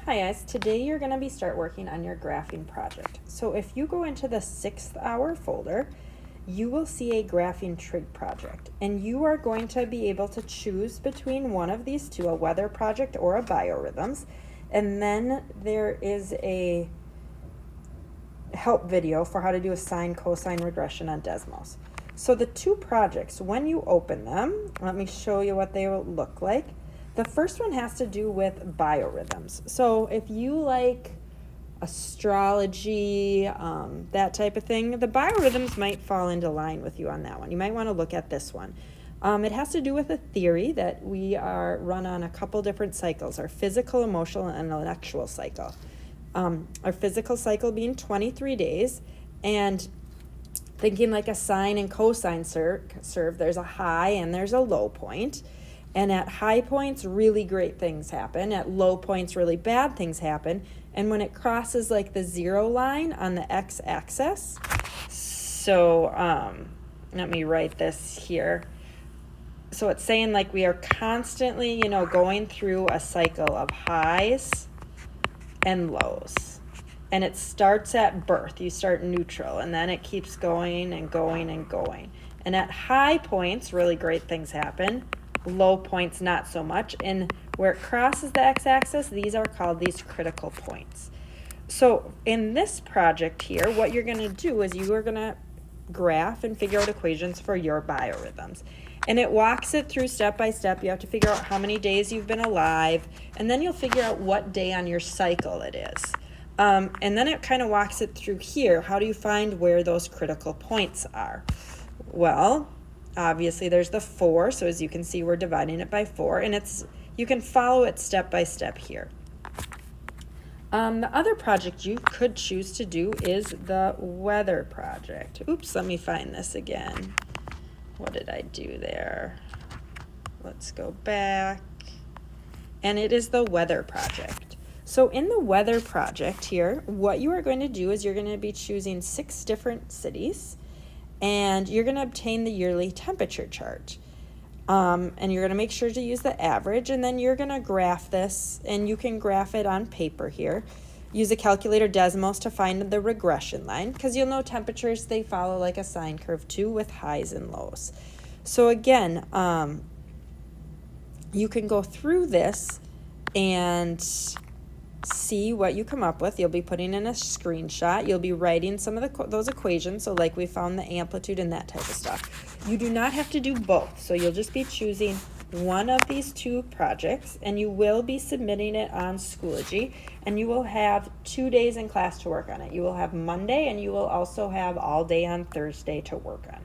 Hi guys, today you're going to start working on your graphing project. So if you go into the 6th hour folder, you will see a graphing trig project, and you are going to be able to choose between one of these two, a weather project or a biorhythms, and then there is a help video for how to do a sine cosine regression on Desmos. So the two projects, when you open them, let me show you what they will look like. The first one has to do with biorhythms. So if you like astrology, that type of thing, the biorhythms might fall into line with you on that one. You might want to look at this one. It has to do with a theory that we are run on a couple different cycles, our physical, emotional, and intellectual cycle. Our physical cycle being 23 days, and thinking like a sine and cosine serve, there's a high and there's a low point. And at high points, really great things happen. At low points, really bad things happen. And when it crosses like the 0 line on the x-axis, so let me write this here. So it's saying like we are constantly, going through a cycle of highs and lows. And it starts at birth. You start neutral, and then it keeps going and going and going. And at high points, really great things happen. Low points, not so much. And where it crosses the x-axis, these are called these critical points. So in this project here, what you're going to do is you are going to graph and figure out equations for your biorhythms. And it walks it through step by step. You have to figure out how many days you've been alive, and then you'll figure out what day on your cycle it is. And then it kind of walks it through here. How do you find where those critical points are? Well, obviously there's the 4, so as you can see we're dividing it by 4, and you can follow it step by step here. The other project you could choose to do is the weather project. Oops, let me find this again. What did I do there? Let's go back. And it is the weather project. So in the weather project here, what you are going to do is you're going to be choosing 6 different cities, and you're going to obtain the yearly temperature chart. And you're going to make sure to use the average, and then you're going to graph this, and you can graph it on paper here. Use a calculator Desmos to find the regression line, because you'll know temperatures, they follow like a sine curve too, with highs and lows. So again, you can go through this and see what you come up with. You'll be putting in a screenshot. You'll be writing some of those equations, so like we found the amplitude and that type of stuff. You do not have to do both, so you'll just be choosing one of these 2 projects, and you will be submitting it on Schoology, and you will have 2 days in class to work on it. You will have Monday, and you will also have all day on Thursday to work on it.